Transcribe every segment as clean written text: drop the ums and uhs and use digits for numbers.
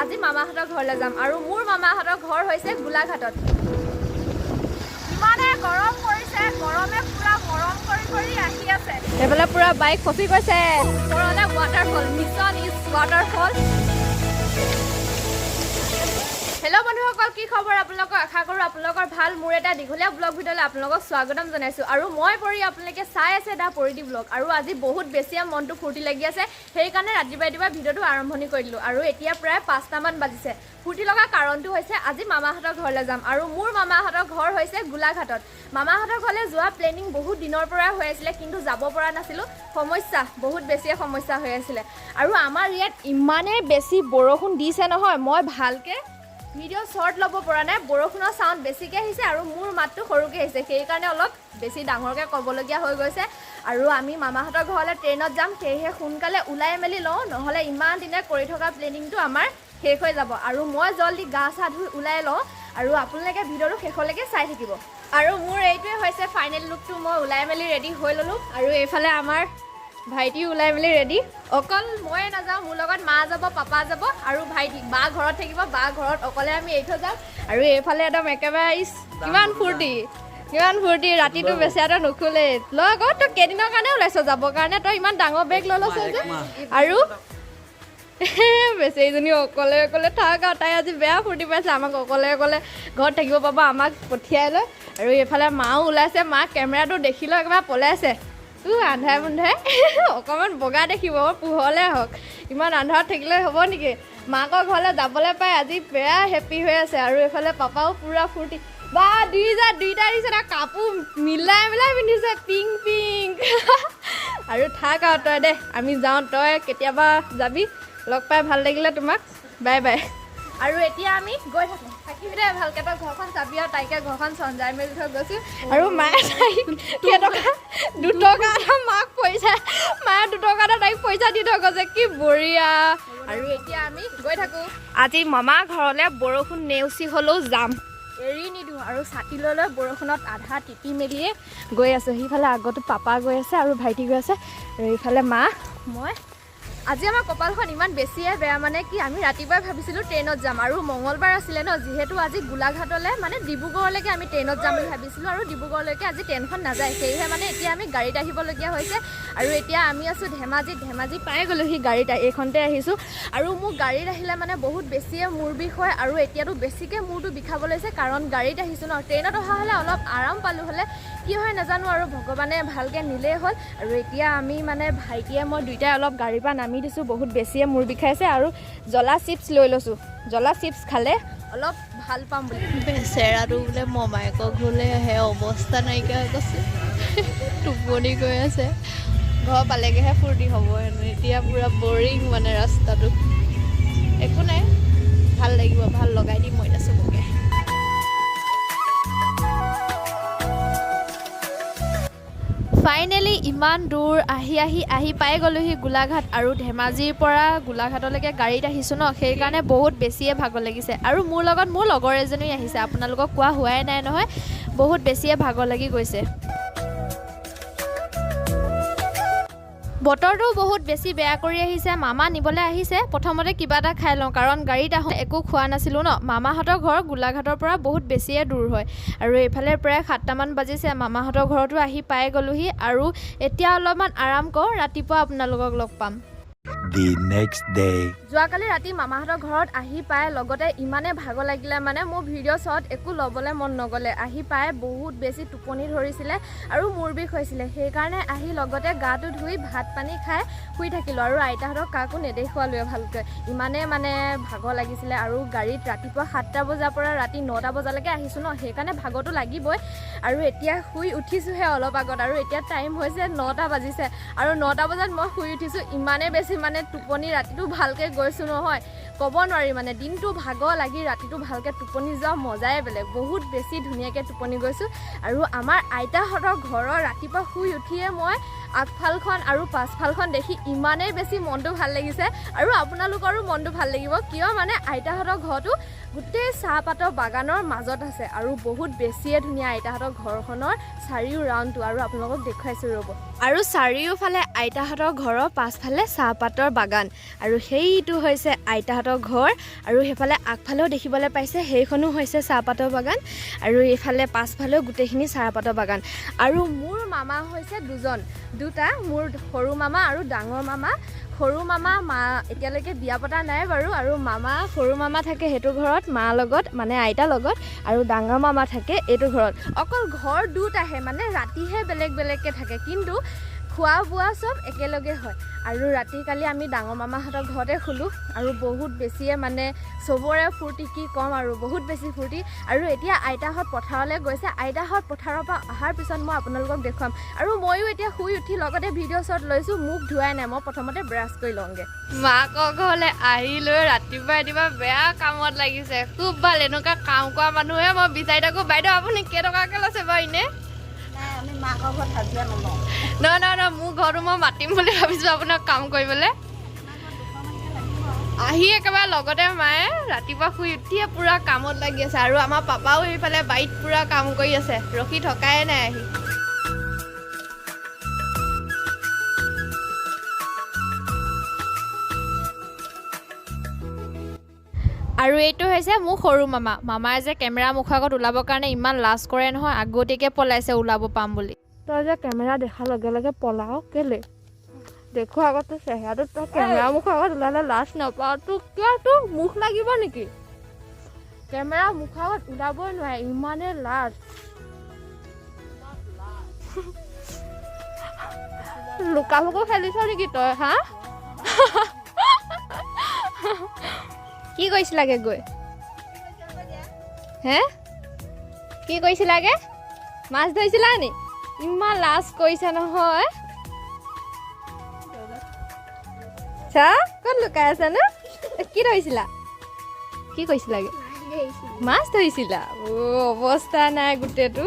আজি মামাহঁতৰ ঘৰলৈ যাম আৰু মোৰ মামাহঁতৰ ঘৰ হৈছে গোলাঘাটত। ইমানে গৰম পৰিছে, গৰমে পুৰা মৰম কৰি আহি আছে। এইফালে পুৰা বাইক ফচি গৈছে। ওপৰলে waterfall, mission is waterfall. Hello' বন্ধুসকল, কি খবৰ আপোনালোকৰ? আশা কৰোঁ আপোনালোকৰ ভাল। মোৰ এটা দীঘলীয়া ব্লগ ভিডিঅ'লৈ আপোনালোকক স্বাগতম জনাইছোঁ। আৰু মই পৰি আপোনালোকে চাই আছে দা পৰিধি ব্লগ। আৰু আজি বহুত বেছিয়ে মনটো ফূৰ্তি লাগি আছে, সেইকাৰণে ৰাতিপুৱা ভিডিঅ'টো আৰম্ভণি কৰি দিলোঁ। আৰু এতিয়া প্ৰায় 5টামান বাজিছে। ফূৰ্তি লগা কাৰণটো হৈছে আজি মামাহঁতৰ ঘৰলৈ যাম আৰু মোৰ মামাহঁতৰ ঘৰ হৈছে গোলাঘাটত। মামাহঁতৰ ঘৰলৈ যোৱা প্লেনিং বহুত দিনৰ পৰা হৈ আছিলে, কিন্তু যাব পৰা নাছিলোঁ। সমস্যা, বহুত বেছিয়ে সমস্যা হৈ আছিলে। আৰু আমাৰ ইয়াত ইমানেই বেছি বৰষুণ দিছে নহয়, মই ভালকৈ ভিডিঅ' শ্বৰ্ট ল'ব পৰা নাই। বৰষুণৰ চাউণ্ড বেছিকৈ আহিছে আৰু মোৰ মাতটো সৰুকৈ আহিছে, সেইকাৰণে অলপ বেছি ডাঙৰকৈ ক'বলগীয়া হৈ গৈছে। আৰু আমি মামাহঁতৰ ঘৰলৈ ট্ৰেইনত যাম, সেয়েহে সোনকালে ওলাই মেলি লওঁ, নহ'লে ইমান দিনে কৰি থকা প্লেনিংটো আমাৰ শেষ হৈ যাব। আৰু মই জলদি গা চা ধুই ওলাই লওঁ আৰু আপোনালোকে ভিডিঅ'টো শেষলৈকে চাই থাকিব। আৰু মোৰ এইটোৱে হৈছে ফাইনেল লুকটো। মই ওলাই মেলি ৰেডি হৈ ল'লোঁ আৰু এইফালে আমাৰ ভাইটি ওলাই মেলি ৰেডি। অকল ময়ে নাযাওঁ, মোৰ লগত মা যাব, পাপা যাব আৰু ভাইটি। বা ঘৰত থাকিব, বা ঘৰত অকলে আমি এৰি থৈ যাম। আৰু এইফালে একদম একেবাৰে কিমান ফূৰ্তি, ৰাতিটো বেচেৰাটো নুখুলে। লৈ আকৌ তই কেইদিনৰ কাৰণে ওলাইছ যাবৰ কাৰণে? তই ইমান ডাঙৰ বেগ লৈ লৈছ যে। আৰু বেচেৰীজনী অকলে থাক আৰু তাই আজি বেয়া ফূৰ্তি পাইছে, আমাক অকলে ঘৰত থাকিব পাব, আমাক পঠিয়াই লৈ। আৰু এইফালে মাও ওলাইছে, মাক কেমেৰাটো দেখিলৈ একেবাৰে পলাইছে। আন্ধাৰে মুন্ধাৰে অকণমান বগা দেখিব, পোহৰলৈ হওক। ইমান আন্ধাৰত থাকিলে হ'ব নেকি? মাকৰ ঘৰলৈ যাবলৈ পাই আজি বেয়া হেপ্পী হৈ আছে। আৰু এইফালে পাপাও পূৰা ফূৰ্তি। বা দুইটা দিছে, তাৰ কাপোৰ মিলাই পিন্ধিছে, পিংক। আৰু থাক আৰু তই দে, আমি যাওঁ, তই কেতিয়াবা যাবি। লগ পাই ভাল লাগিলে তোমাক, বাই বাই। আৰু এতিয়া আমি গৈ থাকিবি দে ভালকৈ। তই ঘৰখন চাবি আৰু তাইকে ঘৰখন চঞ্জাই মেলি থৈ গৈছোঁ। আৰু মায়ে দুটকা এটা মাক পইচা, মায়ে দুটকা এটা তাইক পইচা দি থৈ গৈছে, কি বঢ়িয়া। আৰু এতিয়া আমি গৈ থাকোঁ। আজি মামা ঘৰলৈ বৰষুণ নেওচি হ'লেও যাম, এৰি নিদিওঁ। আৰু ছাতি লৈ বৰষুণত আধা টিপি মেলিয়ে গৈ আছোঁ। সিফালে আগতো পাপা গৈ আছে আৰু ভাইটি গৈ আছে, আৰু এইফালে মা, মই। আজি আমাৰ কপালখন ইমান বেছিয়ে বেয়া, মানে কি আমি ৰাতিপুৱাই ভাবিছিলোঁ ট্ৰেইনত যাম আৰু মঙলবাৰ আছিলে ন, যিহেতু আজি গোলাঘাটলৈ মানে ডিব্ৰুগড়লৈকে আমি ট্ৰেইনত যাম বুলি ভাবিছিলোঁ। আৰু ডিব্ৰুগড়লৈকে আজি ট্ৰেইনখন নাযায়, সেয়েহে মানে এতিয়া আমি গাড়ীত আহিবলগীয়া হৈছে। আৰু এতিয়া আমি আছোঁ ধেমাজি পাই গ'লোহি গাড়ীত, এইখনতে আহিছোঁ। আৰু মোৰ গাড়ীত আহিলে মানে বহুত বেছিয়ে মূৰ বিষ হয়, আৰু এতিয়াতো বেছিকৈ মূৰটো বিষাব লৈছে, কাৰণ গাড়ীত আহিছোঁ ন। ট্ৰেইনত অহা হ'লে অলপ আৰাম পালোঁ হ'লে, কি হয় নাজানো, আৰু ভগৱানে ভালকৈ নিলেই হ'ল। আৰু এতিয়া আমি মানে ভাইটিয়ে মই দুইটাই অলপ গাড়ীৰ পৰা নামি দিছোঁ, বহুত বেছিয়ে মূৰ বিষাইছে। আৰু জ্বলা চিপছ লৈ লৈছোঁ, জ্বলা চিপছ খালে অলপ ভাল পাম বুলি। বেচেৰাটো বোলে মমায়েকৰ ঘৰলৈ আহে, অৱস্থা নাইকিয়া হৈ গৈছে, টোপনি গৈ আছে। ঘৰ পালেগৈহে ফূৰ্তি হ'ব হেনো, এতিয়া পূৰা বৰিং মানে ৰাস্তাটো। একো নাই, ভাল লাগিব, ভাল লগাই দিম মই এতিয়া চবকে। ফাইনেলি ইমান দূৰ আহি পাই গ'লোহি গোলাঘাট। আৰু ধেমাজিৰ পৰা গোলাঘাটলৈকে গাড়ীত আহিছোঁ ন, সেইকাৰণে বহুত বেছিয়ে ভাগৰ লাগিছে। আৰু মোৰ লগত মোৰ লগৰ এজনী আহিছে, আপোনালোকক কোৱা হোৱাই নাই নহয়, বহুত বেছিয়ে ভাগৰ লাগি গৈছে। বতৰটো বহুত বেছি বেয়া কৰি আহিছে, মামা নিবলৈ আহিছে। প্ৰথমতে কিবা এটা খাই লওঁ, কাৰণ গাড়ীত আহোঁ একো খোৱা নাছিলোঁ ন। মামাহঁতৰ ঘৰ গোলাঘাটৰ পৰা বহুত বেছিয়ে দূৰ হয়। আৰু এইফালে প্ৰায় 7টামান বাজিছে, মামাহঁতৰ ঘৰতো আহি পাই গ'লোহি। আৰু এতিয়া অলপমান আৰাম কৰোঁ, ৰাতিপুৱা আপোনালোকক লগ পাম। যোৱাকালি ৰাতি মামাহঁতৰ ঘৰত আহি পাই লগতে ইমানে ভাগৰ লাগিলে, মানে মোৰ ভিডিঅ' শ্বট একো ল'বলৈ মন নগ'লে। আহি পাই বহুত বেছি টোপনি ধৰিছিলে আৰু মূৰ বিষ হৈছিলে, সেইকাৰণে আহি লগতে গাটো ধুই ভাত পানী খাই শুই থাকিলোঁ। আৰু আইতাহঁতক কাকো নেদেখুৱালোৱে ভালকৈ, ইমানে মানে ভাগৰ লাগিছিলে। আৰু গাড়ীত ৰাতিপুৱা 7টা বজাৰ পৰা ৰাতি 9টা বজালৈকে আহিছোঁ ন, সেইকাৰণে ভাগৰটো লাগিবই। আৰু এতিয়া শুই উঠিছোঁহে অলপ আগত, আৰু এতিয়া টাইম হৈছে 9টা বাজিছে। আৰু 9টা বজাত মই শুই উঠিছোঁ, ইমানেই বেছি মানে টোপনি, ৰাতিটো ভালকৈ গৈছোঁ নহয়, ক'ব নোৱাৰি। মানে দিনটো ভাগৰ লাগি ৰাতিটো ভালকৈ টোপনি যোৱা মজাই বেলেগ, বহুত বেছি ধুনীয়াকৈ টোপনি গৈছোঁ। আৰু আমাৰ আইতাহঁতৰ ঘৰৰ ৰাতিপুৱা শুই উঠিয়ে মই আগফালখন আৰু পাছফালখন দেখি ইমানেই বেছি মনটো ভাল লাগিছে। আৰু আপোনালোকৰো মনটো ভাল লাগিব, কিয় মানে আইতাহঁতৰ ঘৰটো গোটেই চাহপাতৰ বাগানৰ মাজত আছে, আৰু বহুত বেছিয়ে ধুনীয়া আইতাহঁতৰ ঘৰখনৰ চাৰিও ৰাউণ্ডটো। আৰু আপোনালোকক দেখুৱাইছোঁ ৰ'ব। আৰু চাৰিওফালে আইতাহঁতৰ ঘৰৰ পাছফালে চাহপাতৰ বাগান, আৰু সেইটো হৈছে আইতাহঁতৰ মামাহঁতৰ ঘৰ আৰু সেইফালে আগফালেও দেখিবলৈ পাইছে সেইখনো হৈছে চাহপাতৰ বাগান আৰু এইফালে পাছফালেও গোটেইখিনি চাহপাতৰ বাগান আৰু মোৰ মামা হৈছে দুটা মোৰ সৰু মামা আৰু ডাঙৰ মামা সৰু মামা মা এতিয়ালৈকে বিয়া পতা নাই বাৰু আৰু সৰু মামা থাকে সেইটো ঘৰত মা লগত মানে আইতাৰ লগত আৰু ডাঙৰ মামা থাকে এইটো ঘৰত অকল ঘৰ দুটাহে মানে ৰাতিহে বেলেগকৈ থাকে কিন্তু খোৱা বোৱা চব একেলগে হয় আৰু ৰাতি কালি আমি ডাঙৰ মামাহঁতৰ ঘৰতে শুলোঁ আৰু বহুত বেছিয়ে মানে চবৰে ফূৰ্তি কি ক'ম আৰু বহুত বেছি ফূৰ্তি আৰু এতিয়া আইতাহঁত পথাৰলৈ গৈছে আইতাহঁত পথাৰৰ পৰা অহাৰ পিছত মই আপোনালোকক দেখুৱাম আৰু ময়ো এতিয়া শুই উঠি লগতে ভিডিঅ' শ্বট লৈছোঁ মুখ ধোৱাই নাই মই প্ৰথমতে ব্ৰাছ কৰি লওঁগৈ মাকৰ ঘৰলৈ আহি লৈ ৰাতিপুৱা বেয়া কামত লাগিছে খুব ভাল এনেকুৱা কাম কৰা মানুহে মই বিচাৰি থাকোঁ বাইদেউ আপুনি কেইটকাকৈ লৈছে বাৰু এনেই আমি মাকৰ ঘৰত হাজিৰা নলওঁ নহয় মোৰ ঘৰটো মই মাতিম বুলি ভাবিছোঁ আপোনাক কাম কৰিবলৈ আহি একেবাৰে লগতে মায়ে ৰাতিপুৱা শুই উঠিয়ে পূৰা কামত লাগি আছে আৰু আমাৰ পাপাও এইফালে বাৰীত পূৰা কাম কৰি আছে ৰখি থকাই নাই আহি আৰু এইটো হৈছে মোৰ সৰু মামাই যে কেমেৰা মুখৰ আগত ওলাবৰ কাৰণে ইমান লাজ কৰে নহয় আগতীয়াকৈ পলাইছে ওলাব পাম বুলি তই যে কেমেৰা দেখাৰ লগে লগে পলাও কেলে দেখো আগত তোৰ চেহেৰাটো তই কেমেৰা মুখৰ আগত ওলালে লাজ নাপাওঁ তোৰ মুখ লাগিব নেকি কেমেৰা মুখৰ আগত ওলাবই নোৱাৰে ইমানে লাজ লুকা মুকু খেলিছ নেকি তই হা কি কৰিছিলাগে গৈ হে কি কৰিছিলাগে মাছ ধৰিছিলা নি ইমান লাজ কৰিছে নহয় চা ক'ত লুকাই আছা ন কি ধৰিছিলা কি কৰিছিলাগে মাছ ধৰিছিলা অৱস্থা নাই গোটেইটো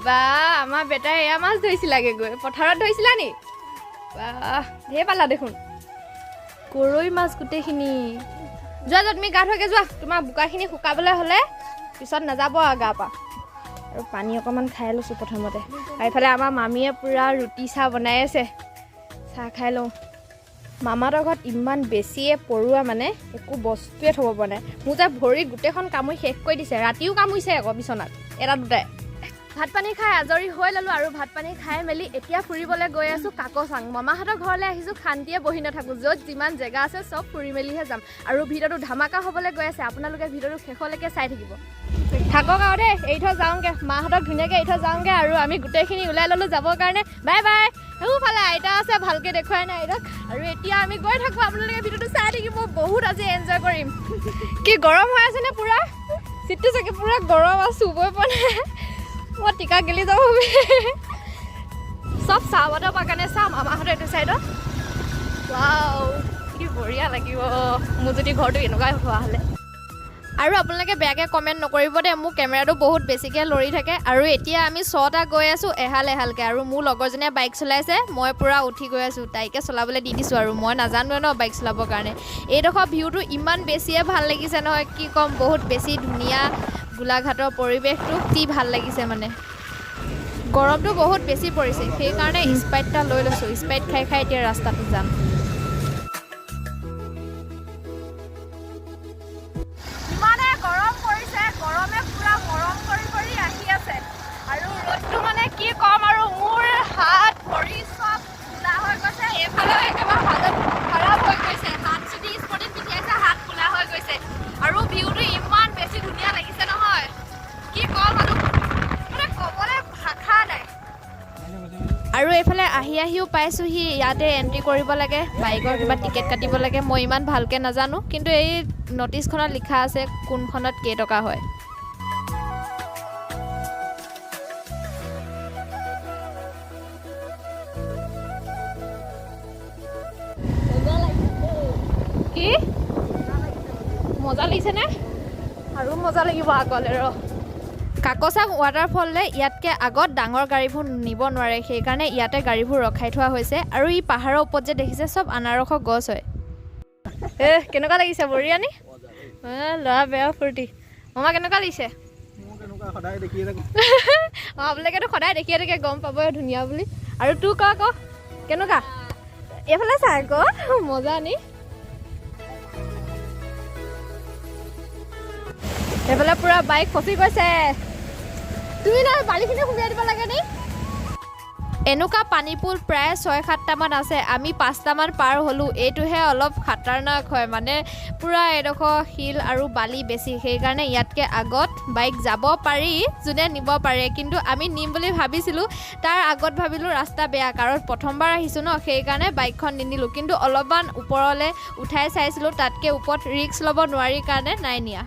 বা আমাৰ বেটাই এয়া মাছ ধৰিছিলাগে গৈ পথাৰত ধৰিছিলা নি বা ঢেৰ পালা দেখোন গৰৈ মাছ গোটেইখিনি যোৱা তুমি গা ধুৱাগে যোৱা তোমাৰ বোকাখিনি শুকাবলৈ হ'লে পিছত নাযাব আৰু গা পা আৰু পানী অকণমান খাই লৈছোঁ প্ৰথমতে আৰু এইফালে আমাৰ মামীয়ে পূৰা ৰুটি চাহ বনাই আছে চাহ খাই লওঁ মামাহঁতৰ ঘৰত ইমান বেছিয়ে পৰুৱা মানে একো বস্তুৱে থ'ব পৰা নাই মোৰ যে ভৰি গোটেইখন কামুৰি শেষ কৰি দিছে ৰাতিও কামুৰিছে আকৌ বিচনাত এটা দুটাই ভাত পানী খাই আজৰি হৈ ল'লোঁ আৰু ভাত পানী খাই মেলি এতিয়া ফুৰিবলৈ গৈ আছোঁ কাকচাং মামাহঁতৰ ঘৰলৈ আহিছোঁ শান্তিয়ে বহি নাথাকোঁ য'ত যিমান জেগা আছে চব ফুৰি মেলিহে যাম আৰু ভিডিঅ'টো ধামাকা হ'বলৈ গৈ আছে আপোনালোকে ভিডিঅ'টো শেষলৈকে চাই থাকিব থাকক আৰু দেই এৰি থৈ যাওঁগৈ মাহঁতক ধুনীয়াকৈ এৰি থৈ যাওঁগৈ আৰু আমি গোটেইখিনি ওলাই ল'লোঁ যাবৰ কাৰণে বাই বাই সেইফালে আইতা আছে ভালকৈ দেখুৱাই নাই আইতাক আৰু এতিয়া আমি গৈ থাকোঁ আপোনালোকে ভিডিঅ'টো চাই থাকিব বহুত আজি এনজয় কৰিম কি গৰম হৈ আছেনে পূৰা চিটটো চাগে পূৰা গৰম আৰু চুবই পৰা নাই মই টিকা গেলি যাব চব চাহপাতৰ বাগানে চাম আমাহঁতৰ এইটো চাইডত ৱাও কি বঢ়িয়া লাগিব মোৰ যদি ঘৰটো এনেকুৱাই হোৱা হ'লে আৰু আপোনালোকে বেয়াকৈ কমেণ্ট নকৰিব দেই মোৰ কেমেৰাটো বহুত বেছিকৈ লৰি থাকে আৰু এতিয়া আমি 6টা গৈ আছোঁ এহালকৈ আৰু মোৰ লগৰজনীয়ে বাইক চলাইছে মই পূৰা উঠি গৈ আছোঁ তাইকে চলাবলৈ দি দিছোঁ আৰু মই নাজানোৱে ন বাইক চলাবৰ কাৰণে এইডোখৰ ভিউটো ইমান বেছিয়ে ভাল লাগিছে নহয় কি ক'ম বহুত বেছি ধুনীয়া গোলাঘাটৰ পৰিৱেশটো কি ভাল লাগিছে মানে গৰমটো বহুত বেছি পৰিছে সেইকাৰণে স্প্ৰাইট এটা লৈ লৈছোঁ স্প্ৰাইট খাই খাই এতিয়া ৰাস্তাটো যাম ইমানে গৰম পৰিছে গৰমে পূৰা মৰম কৰি আহি আছে আৰু ৰ'দটো মানে কি ক'ম আৰু মোৰ হাত ভৰি চব কোলা হৈ গৈছে এইফালেও একেবাৰে হালত খাৰাপ হৈ গৈছে হাত যদি স্পৰ্টিং পিন্ধি আছে হাত কোলা হৈ গৈছে আৰু ভিউটো ইমান বেছি ধুনীয়া লাগিছে নহয় কি ক'ম আৰু মানে ক'বলৈ ভাষা নাই আৰু এইফালে আহিও পাইছোঁহি ইয়াতে এণ্ট্ৰি কৰিব লাগে বাইকৰ কিবা টিকেট কাটিব লাগে মই ইমান ভালকৈ নাজানো কিন্তু এই নটিছখনত লিখা আছে কোনখনত কেইটকা হয় কি মজা লাগিছে নে আৰু মজা লাগিব আগলৈ ৰ কাকচাং ৱাটাৰফললৈ ইয়াতকৈ আগত ডাঙৰ গাড়ীবোৰ নিব নোৱাৰে সেইকাৰণে ইয়াতে গাড়ীবোৰ ৰখাই থোৱা হৈছে আৰু ই পাহাৰৰ ওপৰত যে দেখিছে চব আনাৰসৰ গছ হয় কেনেকুৱা লাগিছে বঢ়িয়া নি ল'ৰা বেয়া ফূৰ্তি মামা কেনেকুৱা লাগিছে আপোনালোকেতো সদায় দেখিয়ে থাকে গম পাবই ধুনীয়া বুলি আৰু তোৰ ক কেনেকুৱা এইফালে চাই আকৌ মজা নি এইফালে পুৰা বাইক ফচি গৈছে তুমি না বালিখিনি সুমিয়াই দিব লাগে নি এনেকুৱা পানী পুল প্ৰায় 6-7টামান আছে আমি 5টামান পাৰ হ'লোঁ এইটোহে অলপ খাতাৰনাক হয় মানে পুৰা এডোখৰ শিল আৰু বালি বেছি সেইকাৰণে ইয়াতকৈ আগত বাইক যাব পাৰি যোনে নিব পাৰে কিন্তু আমি নিম বুলি ভাবিছিলোঁ তাৰ আগত ভাবিলোঁ ৰাস্তা বেয়া কাৰণ প্ৰথমবাৰ আহিছোঁ ন সেইকাৰণে বাইকখন নিনিলোঁ কিন্তু অলপমান ওপৰলৈ উঠাই চাইছিলোঁ তাতকৈ ওপৰত ৰিস্ক ল'ব নোৱাৰি কাৰণে নাই নিয়া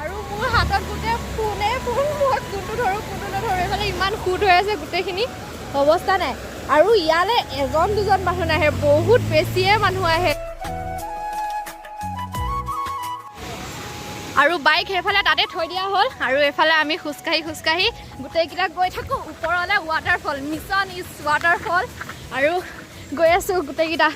আৰু মোৰ হাতত গোটেই ফোনে ফোন মই কোনটো ধৰোঁ কোনটো নধৰোঁ এইফালে ইমান সুদ হৈ আছে গোটেইখিনি অৱস্থা নাই আৰু ইয়ালৈ 1-2জন মানুহ নাহে বহুত বেছিয়ে মানুহ আহে আৰু বাইক সেইফালে তাতে থৈ দিয়া হ'ল আৰু এইফালে আমি খোজকাঢ়ি গোটেইকেইটা গৈ থাকোঁ ওপৰলৈ ৱাটাৰফল মিছন ইজ ৱাটাৰফল আৰু গৈ আছোঁ গোটেইকেইটা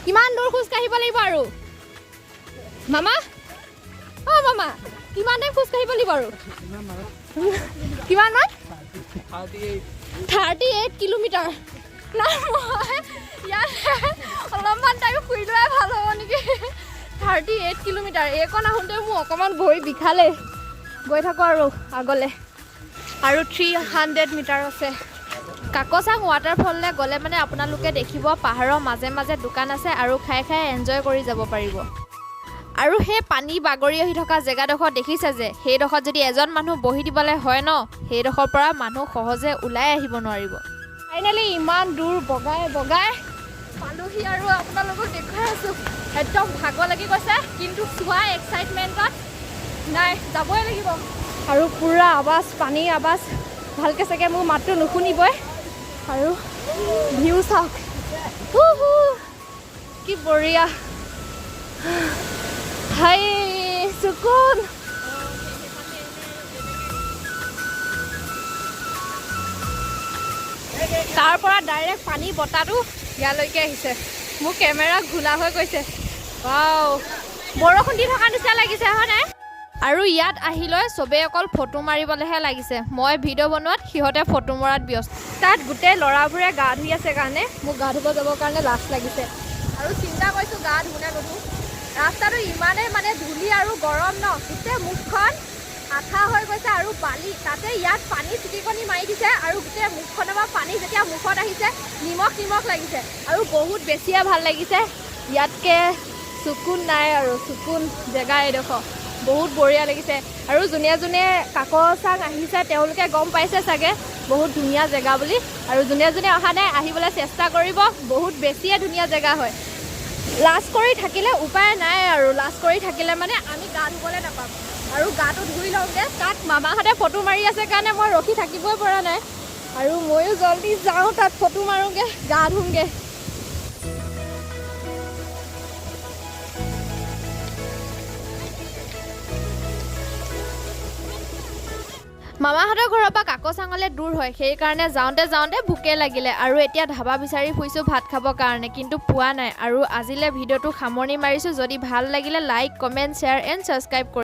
কিমান দূৰ খোজকাঢ়িব লাগিব আৰু মামা অঁ মামা কিমান টাইম খোজকাঢ়িব লাগিব আৰু কিমান মান 38 কিলোমিটাৰ নাই মই ইয়াত অলপমান টাইম শুই লোৱাই ভাল হ'ব নেকি 38 কিলোমিটাৰ এইকণ আহোঁতে মোৰ অকণমান ভৰি বিষালে গৈ থাকোঁ আৰু আগলৈ আৰু 300 মিটাৰ আছে কাকচাং ৱাটাৰফললৈ গ'লে মানে আপোনালোকে দেখিব পাহাৰৰ মাজে মাজে দোকান আছে আৰু খাই এনজয় কৰি যাব পাৰিব আৰু সেই পানী বাগৰি আহি থকা জেগাডোখৰ দেখিছে যে সেইডোখৰত যদি এজন মানুহ বহি দিবলৈ হয় ন সেইডোখৰ পৰা মানুহ সহজে ওলাই আহিব নোৱাৰিব ফাইনেলি ইমান দূৰ বগাই পালোহি আৰু আপোনালোকক দেখুৱাই আছোঁ একদম ভাগৰ লাগি গৈছে কিন্তু চোৱা এক্সাইটমেণ্টত নাই যাবই লাগিব আৰু পুৰা আৱাজ পানীৰ আৱাজ ভালকৈ চাগে মোৰ মাতটো নুশুনিবই আৰু ভিউ চাওক কি বঢ়িয়া হাই সুকুন তাৰ পৰা ডাইৰেক্ট পানী বতাহটো ইয়ালৈকে আহিছে মোৰ কেমেৰা ঘোলা হৈ গৈছে ৱাও বৰষুণ দি থকা নিচিনা লাগিছে হয়নে আৰু ইয়াত আহিলৈ চবেই অকল ফটো মাৰিবলৈহে লাগিছে মই ভিডিঅ' বনোৱাত সিহঁতে ফটো মৰাত ব্যস্ত তাত গোটেই ল'ৰাবোৰে গা ধুই আছে কাৰণে মোক গা ধুব যাবৰ কাৰণে লাজ লাগিছে আৰু চিন্তা কৰিছোঁ গা ধুও নে নুধুও ৰাস্তাটো ইমানেই মানে ধূলি আৰু গৰম ন গোটেই মুখখন আঠা হৈ গৈছে আৰু বালি তাতে ইয়াত পানী চিটিকনি মাৰি দিছে আৰু গোটেই মুখখনৰ পৰা পানী যেতিয়া মুখত আহিছে নিমখ লাগিছে আৰু বহুত বেছিয়ে ভাল লাগিছে ইয়াতকৈ চকুন নাই আৰু চকুন জেগা এডোখৰ বহুত বঢ়িয়া লাগিছে আৰু যোনে কাকচাং আহিছে তেওঁলোকে গম পাইছে চাগে বহুত ধুনীয়া জেগা বুলি আৰু যোনে অহা নাই আহিবলৈ চেষ্টা কৰিব বহুত বেছিয়ে ধুনীয়া জেগা হয় লাজ কৰি থাকিলে উপায় নাই আৰু লাজ কৰি থাকিলে মানে আমি গা ধুবলৈ নাপাম আৰু গাটো ধুই লওঁগৈ তাত মামাহঁতে ফটো মাৰি আছে কাৰণে মই ৰখি থাকিবই পৰা নাই আৰু ময়ো জল্দি যাওঁ তাত ফটো মাৰোঁগৈ গা ধুমগৈ মামাহঁতৰ ঘৰৰ পৰা কাকচাঙলৈ দূৰ হয় সেইকাৰণে যাওঁতে ভোকে লাগিলে আৰু এতিয়া ধাবা বিচাৰি ফুৰিছোঁ ভাত খাবৰ কাৰণে কিন্তু পোৱা নাই আৰু আজিলৈ ভিডিঅ'টো সামৰণি মাৰিছোঁ যদি ভাল লাগিলে like comment share and subscribe কৰি